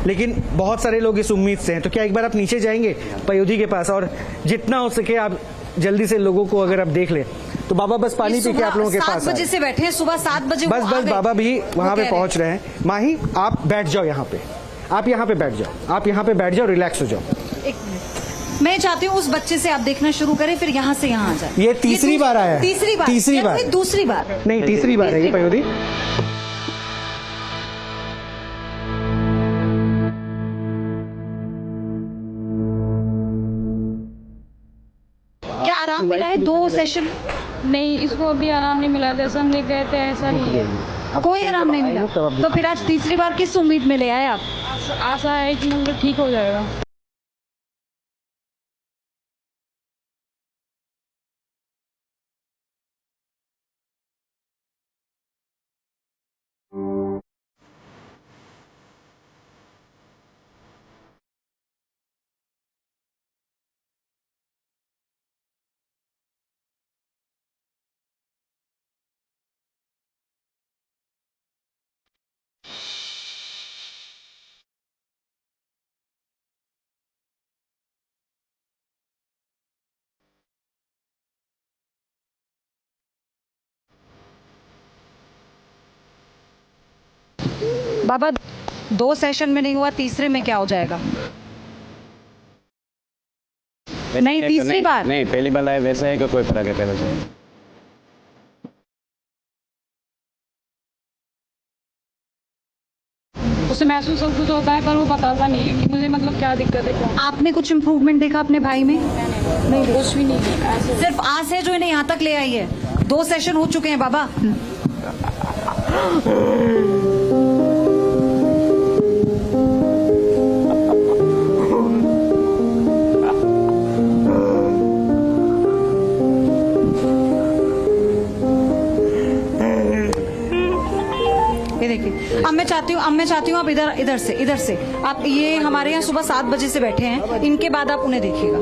लेकिन बहुत सारे लोग इस उम्मीद से हैं। तो क्या एक बार आप नीचे जाएंगे पयोधी के पास, और जितना हो सके आप जल्दी से लोगों को अगर आप देख ले तो बाबा बस पानी पी के आप लोगों के पास 7 बजे से बैठे हैं, सुबह 7 बजे बस बाबा भी वहां पे पहुंच रहे हैं। माही आप बैठ जाओ यहाँ पे, आप यहाँ पे बैठ जाओ, आप यहाँ पे बैठ जाओ, रिलैक्स हो जाओ। एक मिनट, मैं चाहती हूँ उस बच्चे से आप देखना शुरू करें, फिर यहाँ से यहाँ आ जाए। ये तीसरी बार आया है। तीसरी बार दूसरी बार नहीं, तीसरी बार है ये पयोधी। क्या आराम मिला है 2 सेशन? नहीं, इसको अभी आराम नहीं मिला, जैसा हम ले गए थे ऐसा नहीं है, कोई आराम नहीं मिला। तो फिर आज तीसरी बार किस उम्मीद में ले आए आप? आशा है कि मतलब ठीक हो जाएगा। बाबा 2 सेशन में नहीं हुआ, तीसरे में क्या हो जाएगा? नहीं, तीसरी बार नहीं, पहली बार आए वैसा है कि कोई फर्क है पहले से। उसे महसूस सब कुछ होता है पर वो बताता नहीं है कि मुझे मतलब क्या दिक्कत है, क्या आपने कुछ इम्प्रूवमेंट देखा अपने भाई में? नहीं, कुछ भी नहीं है। सिर्फ आस है जो इन्हें यहाँ तक ले आई है। 2 सेशन हो चुके हैं बाबा। ये देखिए, अब मैं चाहती हूँ आप इधर से आप, ये हमारे यहाँ सुबह 7 बजे से बैठे हैं, इनके बाद आप उन्हें देखिएगा।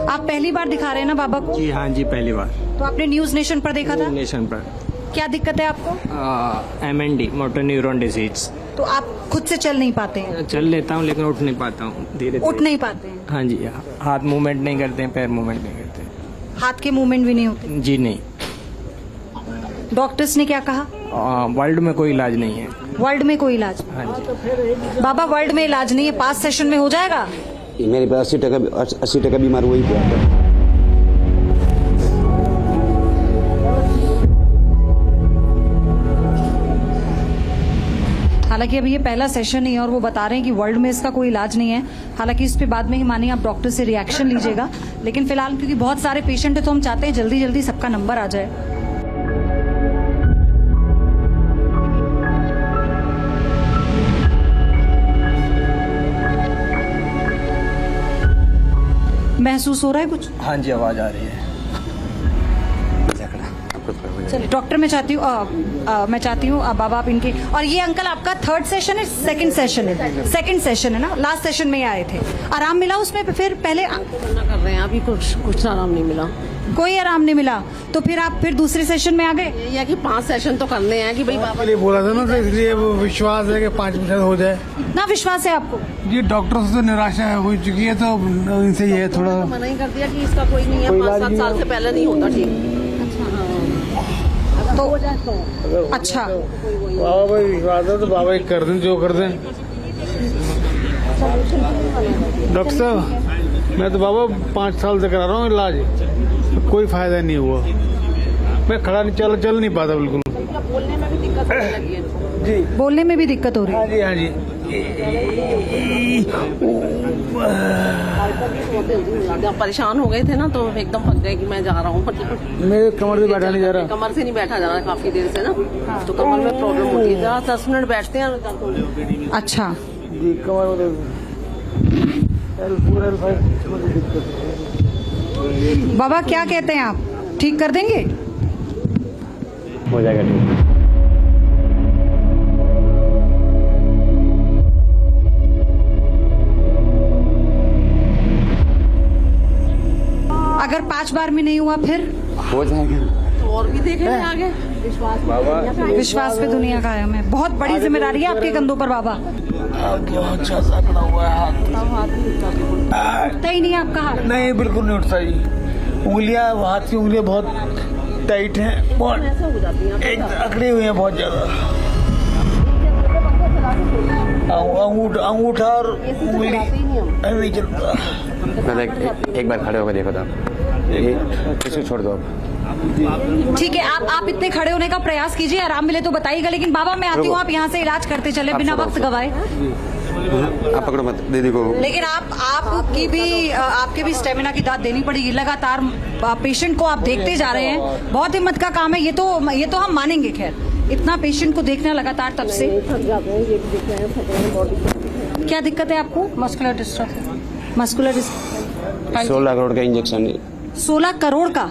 आप पहली बार दिखा रहे हैं ना बाबा को? जी हाँ जी, पहली बार। तो आपने न्यूज नेशन पर देखा था? नेशन पर। क्या दिक्कत है आपको? MND, motor neuron disease. तो आप खुद से चल नहीं पाते हैं? चल लेता हूँ लेकिन उठ नहीं पाता हूँ, धीरे उठ नहीं पाते हैं? हाँ जी, हाथ मूवमेंट नहीं करते हैं, पैर मूवमेंट नहीं करते। हाथ के मूवमेंट भी नहीं होते? जी नहीं। डॉक्टर्स ने क्या कहा? वर्ल्ड में कोई इलाज नहीं है। वर्ल्ड में कोई इलाज? हाँ जी। बाबा वर्ल्ड में इलाज नहीं है, 5 सेशन में हो जाएगा? मेरे पास 80% बीमार हुई थी। हालांकि अभी ये पहला सेशन ही है और वो बता रहे हैं कि वर्ल्ड में इसका कोई इलाज नहीं है। हालांकि इस पे बाद में ही मानिए आप डॉक्टर से रिएक्शन लीजिएगा, लेकिन फिलहाल क्योंकि बहुत सारे पेशेंट है तो हम चाहते हैं जल्दी जल्दी सबका नंबर आ जाए। महसूस हो रहा है कुछ? हाँ जी, आवाज आ रही है। चलिए डॉक्टर, मैं चाहती हूँ बाबा आप इनके, और ये अंकल आपका 3rd सेशन है, 2nd सेशन है? 2nd सेशन है ना, लास्ट सेशन में ही आए थे। आराम मिला उसमें? फिर पहले कर रहे हैं, अभी कुछ आराम नहीं मिला। कोई आराम नहीं मिला, तो फिर आप फिर दूसरे सेशन में आ गए? यही है कि 5 सेशन तो करने हैं कि भाई बाबा लिए बोला था ना, तो इसलिए वो विश्वास है कि 5% हो जाए। इतना विश्वास है आपको? जी, डॉक्टर से तो निराशा हो चुकी है, तो इनसे ये है थोड़ा मना ही कर दिया कि इसका कोई नहीं है, 5-7 साल से पहले नहीं होता ठीक। तो अच्छा, बाबा भाई विश्वास है तो बाबा ही कर दें, जो कर दें। डॉक्टर साहब, मैं तो बाबा 5 साल से करा रहा हूँ इलाज, कोई फायदा नहीं हुआ। मैं खड़ा नहीं, चल नहीं पाता बिल्कुल। बोलने में भी दिक्कत होने लगी है जी, बोलने में भी दिक्कत हो रही है? हाँ जी, हाँ जी। परेशान हो गए थे ना, तो एकदम पक गए कि मैं जा रहा हूँ, मतलब मेरे कमर से बैठा नहीं जा रहा। कमर से नहीं बैठा जा रहा काफी देर से ना, तो कमर में प्रॉब्लम होती है। 10 मिनट बैठते हैं। अच्छा जी, कमर में बाबा क्या कहते हैं आप, ठीक कर देंगे? हो जाएगा ठीक। अगर 5 बार में नहीं हुआ फिर हो जाएगा। तो और भी देखेंगे आगे। विश्वास पे दुनिया कायम है। बहुत बड़ी जिम्मेदारी है आपके कंधों पर बाबा। उठता ही नहीं है आपका हाथ। नहीं बिल्कुल नहीं उठता जी। उंगलियां, हाथ की उंगलियां बहुत टाइट हैं, बहुत ऐसा हो जाती है एक अकड़ी हुई हैं बहुत ज्यादा। अंगूठा और उंगली नहीं चलता। एक बार खड़े होकर देखो तो इसे छोड़ दो आप। ठीक है, आप इतने खड़े होने का प्रयास कीजिए, आराम मिले तो बताइएगा। लेकिन बाबा मैं आती हूँ, आप यहाँ से इलाज करते चले बिना वक्त गवाए। आप पकड़ो मत दीदी को। लेकिन आपके भी स्टेमिना की दाद देनी पड़ेगी। लगातार पेशेंट को आप देखते जा रहे हैं, बहुत हिम्मत का काम है ये तो हम मानेंगे। खैर इतना पेशेंट को देखना लगातार तब से। क्या दिक्कत है आपको? Muscular dystrophy. 16 करोड़ का इंजेक्शन। 16 करोड़ का?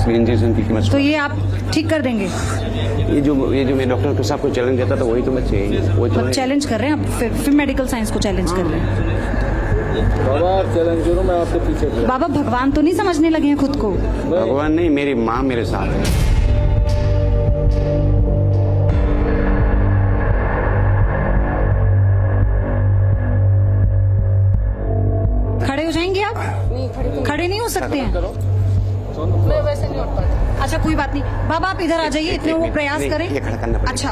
इंजेक्शन की कीमत तो ये आप ठीक कर देंगे? ये जो मैं डॉक्टर साहब को चैलेंज देता था वही तो मैं मतलब चैलेंज कर रहे हैं आप? फिर मेडिकल साइंस को चैलेंज कर रहे हैं? बाबा चैलेंज करो, मैं आपके पीछे। बाबा भगवान तो नहीं समझने लगे हैं खुद को? भगवान नहीं, मेरी माँ मेरे साथ है। खड़े हो जाएंगे आप? खड़े नहीं हो सकते हैं? मैं वैसे नहीं उठ पाती। अच्छा कोई बात नहीं बाबा, आप इधर आ जाइए, इतने वो प्रयास करें। ये खड़ा करना पड़ेगा। अच्छा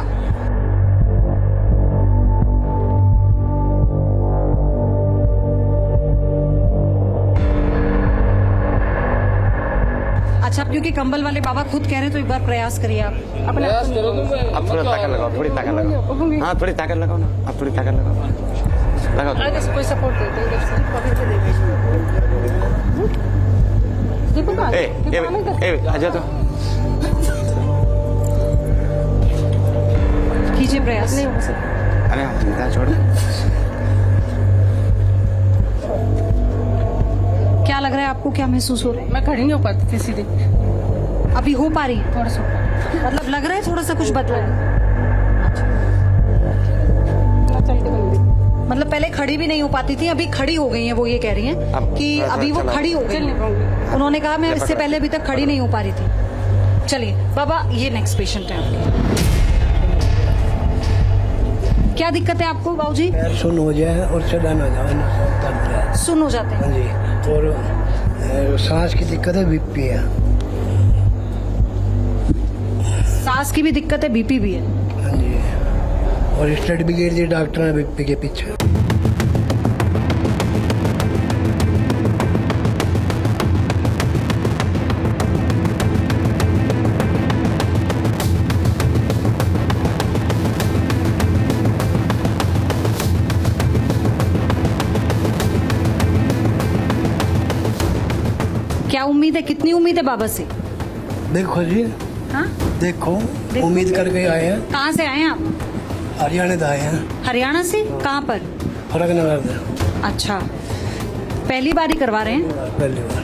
अच्छा, क्योंकि कंबल वाले बाबा खुद कह रहे हैं तो एक बार प्रयास करिए आप। अब थोड़ा ताकत लगाओ, थोड़ी ताकत लगाओ। हाँ थोड़ी ताकत लगाओ ना, अब थोड़ी ताकत लगाओ। कोई सपोर्ट देते हैं, पकड़ के देखिए। आजा तो कीजिए प्रयास। अरे आप चिंता छोड़ो। क्या लग रहा है आपको? क्या महसूस हो रहा है? मैं खड़ी नहीं हो पाती थी सीधे। अभी हो पा रही है? थोड़ा सा मतलब लग रहा है थोड़ा सा कुछ बदला है? मतलब पहले खड़ी भी नहीं हो पाती थी, अभी खड़ी हो गई हैं। वो ये कह रही हैं कि अभी वो खड़ी हो गई। उन्होंने कहा मैं इससे पहले अभी तक खड़ी नहीं हो पा रही थी। चलिए बाबा, ये नेक्स्ट पेशेंट है आपके। क्या दिक्कत है आपको बाबूजी? सुन हो जाए और चढ़ा ना जाए ना, सुन हो जाते हैं जी। और सांस की दिक्कत है, बीपी है। सांस की भी दिक्कत है, बीपी भी है? हाँ जी। और स्टडी भी गिर दी डॉक्टर ने बीपी के पीछे। क्या उम्मीद है? कितनी उम्मीद है बाबा से? देखो जी, हाँ देखो उम्मीद करके आए हैं। कहाँ से आए हैं आप? हरियाणा से आए हैं। हरियाणा से? कहाँ पर? फरकनगर से। अच्छा, पहली बार ही करवा रहे हैं? पहली बार।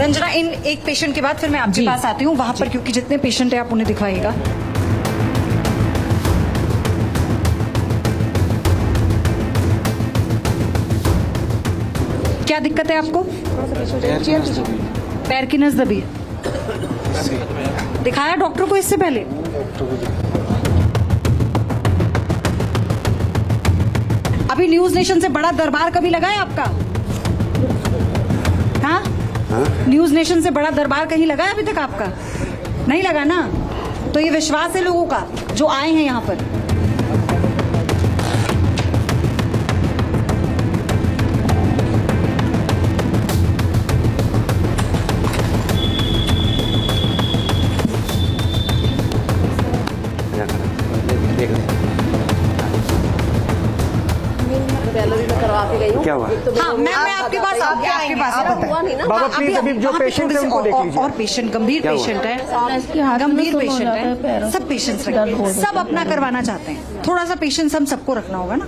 रंजना, इन एक पेशेंट के बाद फिर मैं आपके पास आती हूँ वहां पर, क्योंकि जितने पेशेंट है आप उन्हें दिखाइएगा। क्या दिक्कत है आपको? पैर की नस दबी है। दिखाया डॉक्टर को इससे पहले? अभी न्यूज नेशन से बड़ा दरबार कभी लगा है आपका? हाँ? न्यूज नेशन से बड़ा दरबार कहीं लगा है अभी तक आपका? नहीं लगा ना? तो ये विश्वास है लोगों का जो आए हैं यहाँ पर। क्या हुआ? हाँ, मैं आपके पास आपके पास हुआ नहीं ना। बाबा प्लीज अभी जो पेशेंट है उनको देख लीजिए। और पेशेंट गंभीर पेशेंट है, गंभीर पेशेंट है। सब पेशेंट्स रखिए, सब अपना करवाना चाहते हैं। थोड़ा सा पेशेंस हम सबको रखना होगा ना।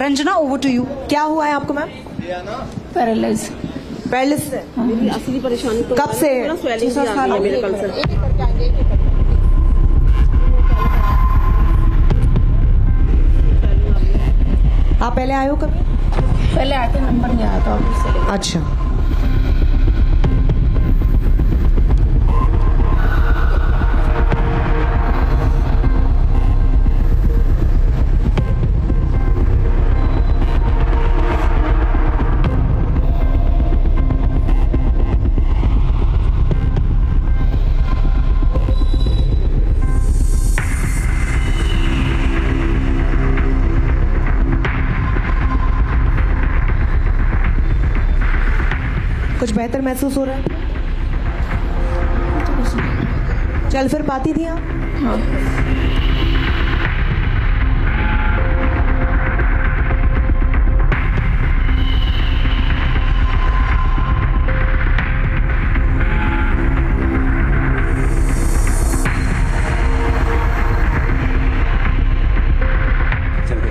Ranjana, over to you. क्या हुआ है आपको मैम? पैरालाइज। पैरालिसिस से? मेरी असली परेशानी तो कब से? स्वेलिंग आ रही है मेरे कल से। आए हो कभी? पहले आके नंबर नहीं आया था ऑफिस से। अच्छा। कुछ बेहतर महसूस हो रहा है? चल फिर पाती थी आप? हाँ।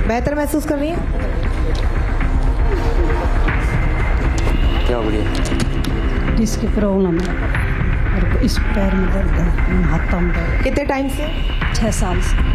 बेहतर महसूस कर रही है? क्या हो गया? इसकी प्रॉब्लम है, मेरे को इस पैर में दर्द है, हाथों में दर्द, कितने टाइम से? 6 साल से।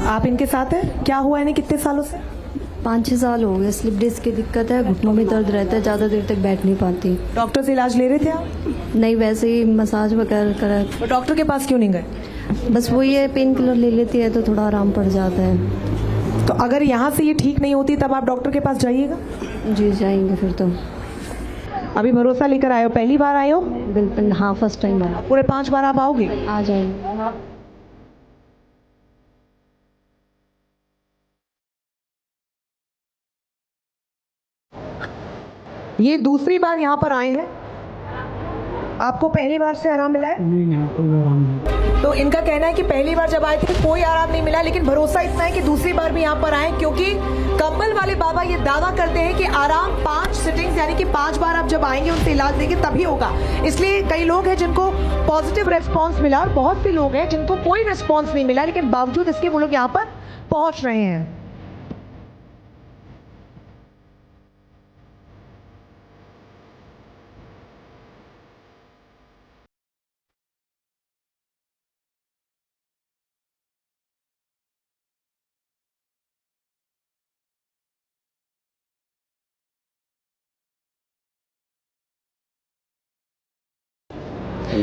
आप इनके साथ हैं? क्या हुआ इन्हें कितने सालों से? 5-6 साल हो गए। स्लिप डिस्क की दिक्कत है, घुटनों में दर्द रहता है, ज़्यादा देर तक बैठ नहीं पाती। डॉक्टर से इलाज ले रहे थे आप? नहीं, वैसे ही मसाज वगैरह करा। तो डॉक्टर के पास क्यों नहीं गए? बस वही है, पेन किलर ले लेती है तो थोड़ा आराम पड़ जाता है। तो अगर यहाँ से ये ठीक नहीं होती तब आप डॉक्टर के पास जाइएगा? जी जाएंगे फिर तो। अभी भरोसा लेकर आए हो? पहली बार आए हो? बिल्कुल, हाँ फर्स्ट टाइम आया। पूरे 5 बार आप आओगे? आ जाएंगे। ये दूसरी बार यहाँ पर आए हैं, आपको पहली बार से आराम मिला है? नहीं, तो इनका कहना है कि पहली बार जब आए थे कोई आराम नहीं मिला, लेकिन भरोसा इतना है कि दूसरी बार भी यहाँ पर आए, क्योंकि कंबल वाले बाबा ये दावा करते हैं कि आराम 5 सिटिंग्स यानी कि 5 बार आप जब आएंगे उनसे इलाज देंगे तभी होगा। इसलिए कई लोग हैं जिनको पॉजिटिव रेस्पॉन्स मिला और बहुत से लोग हैं जिनको कोई रेस्पॉन्स नहीं मिला, लेकिन बावजूद इसके वो लोग यहाँ पर पहुंच रहे हैं।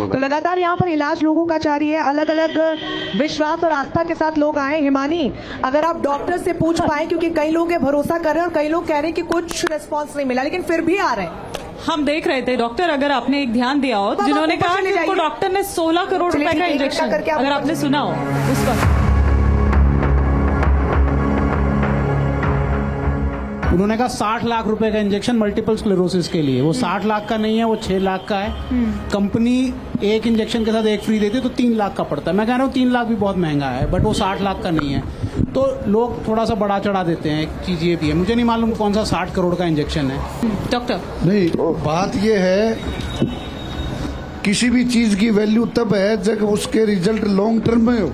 तो लगातार यहाँ पर इलाज लोगों का जारी है, अलग अलग विश्वास और आस्था के साथ लोग आए। हिमानी, अगर आप डॉक्टर से पूछ पाए, क्योंकि कई लोग भरोसा कर रहे हैं और कई लोग कह रहे हैं कि कुछ रिस्पॉन्स नहीं मिला, लेकिन फिर भी आ रहे हैं। हम देख रहे थे डॉक्टर, अगर आपने एक ध्यान दिया हो, जिन्होंने कहा कि उनको डॉक्टर ने 16 करोड़ रुपए का इंजेक्शन, अगर आपने सुना हो उस वक्त उन्होंने कहा 60 लाख रुपए का इंजेक्शन मल्टीपल स्क्लेरोसिस के लिए। वो 60 लाख का नहीं है, वो 6 लाख का है। कंपनी एक इंजेक्शन के साथ एक फ्री देती है तो 3 लाख का पड़ता है। मैं कह रहा हूँ 3 लाख भी बहुत महंगा है, बट वो 60 लाख का नहीं है। तो लोग थोड़ा सा बढ़ा चढ़ा देते हैं। एक चीज ये भी है, मुझे नहीं मालूम कौन सा 60 करोड़ का इंजेक्शन है। डॉक्टर नहीं, बात ये है किसी भी चीज की वैल्यू तब है जब उसके रिजल्ट लॉन्ग टर्म में हो।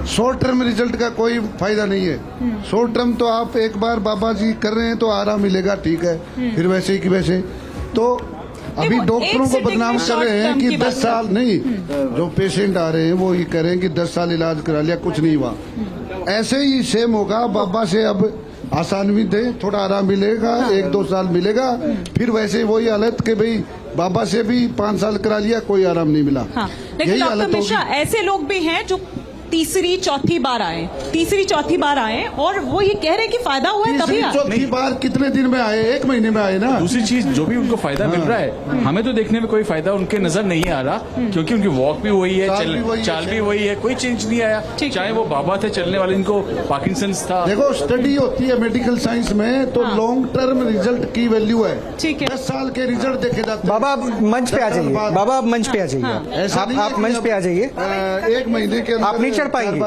शॉर्ट टर्म रिजल्ट का कोई फायदा नहीं है। शॉर्ट टर्म तो आप एक बार बाबा जी कर रहे हैं तो आराम मिलेगा, ठीक है, फिर वैसे ही कि वैसे। तो अभी डॉक्टरों को बदनाम कर रहे हैं कि 10 साल नहीं, जो पेशेंट आ रहे हैं वो ये कह रहे हैं कि 10 साल इलाज करा लिया, कुछ नहीं हुआ। ऐसे ही सेम होगा, बाबा से अब आसान भी दे, थोड़ा आराम मिलेगा, 1-2 साल मिलेगा, फिर वैसे वही हालत कि भाई बाबा से भी 5 साल करा लिया, कोई आराम नहीं मिला। लेकिन डॉक्टर मिश्रा, ऐसे लोग भी हैं जो तीसरी चौथी बार आए और वो ये कह रहे हैं कि फायदा हुआ है तभी आए। चौथी बार कितने दिन में आए? 1 महीने में आए ना। दूसरी चीज जो भी उनको फायदा मिल रहा है, हमें तो देखने में कोई फायदा उनके नजर नहीं आ रहा, क्योंकि उनकी वॉक भी वही है, चाल भी वही है, कोई चेंज नहीं आया। चाहे वो बाबा थे चलने वाले, इनको पार्किंसंस था। देखो स्टडी होती है मेडिकल साइंस में, तो लॉन्ग टर्म रिजल्ट की वैल्यू है। ठीक है, 10 साल के रिजल्ट देखे जाते हैं। बाबा आप मंच पे आ जाइए, बाबा आप मंच पे आ जाइए, आप मंच पे आ जाइए। 1 महीने के अंदर आप नहीं चढ़ पाएंगे।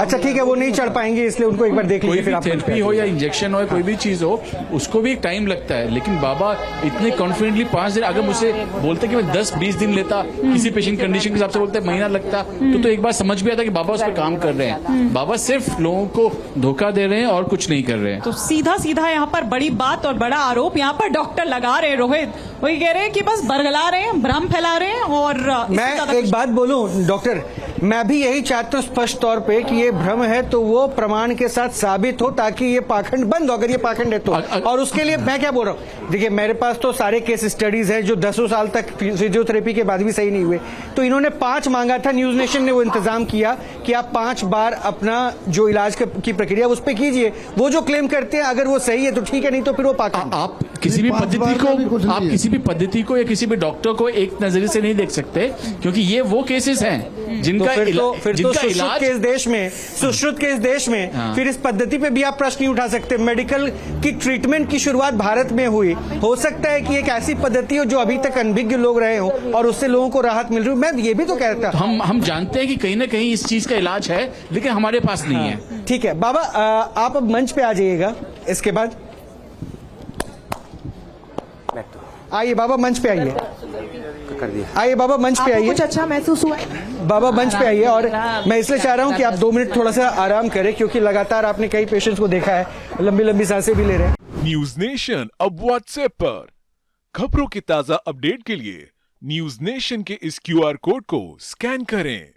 अच्छा ठीक है, वो नहीं चढ़ पाएंगे, इसलिए उनको एक बार देख लीजिए, फिर आप थेरेपी हो या इंजेक्शन हो, कोई भी चीज हो, उसको भी टाइम लगता है। लेकिन बाबा इतने कॉन्फिडेंटली 5 दिन, अगर मुझसे बोलते कि मैं 10-20 दिन लेता, किसी पेशेंट कंडीशन के हिसाब से बोलते महीना लगता, तो एक बार समझ भी आता कि बाबा उस पर काम कर रहे हैं। बाबा सिर्फ लोगों को धोखा दे रहे हैं और कुछ नहीं कर रहे हैं। तो सीधा यहाँ पर बड़ी बात और बड़ा आरोप यहाँ पर डॉक्टर लगा रहे हैं रोहित, वही कह रहे हैं कि बस बरगला रहे हैं, भ्रम फैला रहे हैं। और मैं एक बात बोलूं डॉक्टर, मैं भी यही चाहता हूं स्पष्ट तौर पे कि ये भ्रम है तो वो प्रमाण के साथ साबित हो, ताकि ये पाखंड बंद हो, अगर ये पाखंड है तो। और उसके लिए मैं क्या बोल रहा हूं, देखिए मेरे पास तो सारे केस स्टडीज हैं जो 10 साल तक फिजियोथेरेपी के बाद भी सही नहीं हुए। तो इन्होंने 5 मांगा था, न्यूज नेशन ने वो इंतजाम किया कि आप 5 बार अपना जो इलाज की प्रक्रिया उस पर कीजिए। वो जो क्लेम करते हैं अगर वो सही है तो ठीक है, नहीं तो फिर वो पाखंड। आप किसी भी पद्धति को या किसी भी डॉक्टर को एक नजरिए से नहीं देख सकते, क्योंकि ये वो केसेस हैं जिनका सुश्रुत के इस देश में फिर इस पद्धति पे भी आप प्रश्न नहीं उठा सकते। मेडिकल की ट्रीटमेंट की शुरुआत भारत में हुई, हो सकता है कि एक ऐसी पद्धति हो जो अभी तक अनभिज्ञ लोग रहे हो और उससे लोगों को राहत मिल रही हो। मैं ये भी तो कहता हूं, हम जानते हैं कि कहीं ना कहीं इस चीज का इलाज है, लेकिन हमारे पास नहीं है। ठीक है बाबा, आप अब मंच पे आ जाइएगा। इसके बाद आइए बाबा, मंच पे आइए, आइए बाबा मंच पे आइए। कुछ अच्छा महसूस हुआ? बाबा मंच पे आइए। और मैं इसलिए चाह रहा हूं कि आप 2 मिनट थोड़ा सा आराम करें, क्योंकि लगातार आपने कई पेशेंट्स को देखा है, लंबी लंबी सांसें भी ले रहे हैं। न्यूज नेशन अब व्हाट्सएप पर खबरों की ताजा अपडेट के लिए न्यूज नेशन के इस QR कोड को स्कैन करें।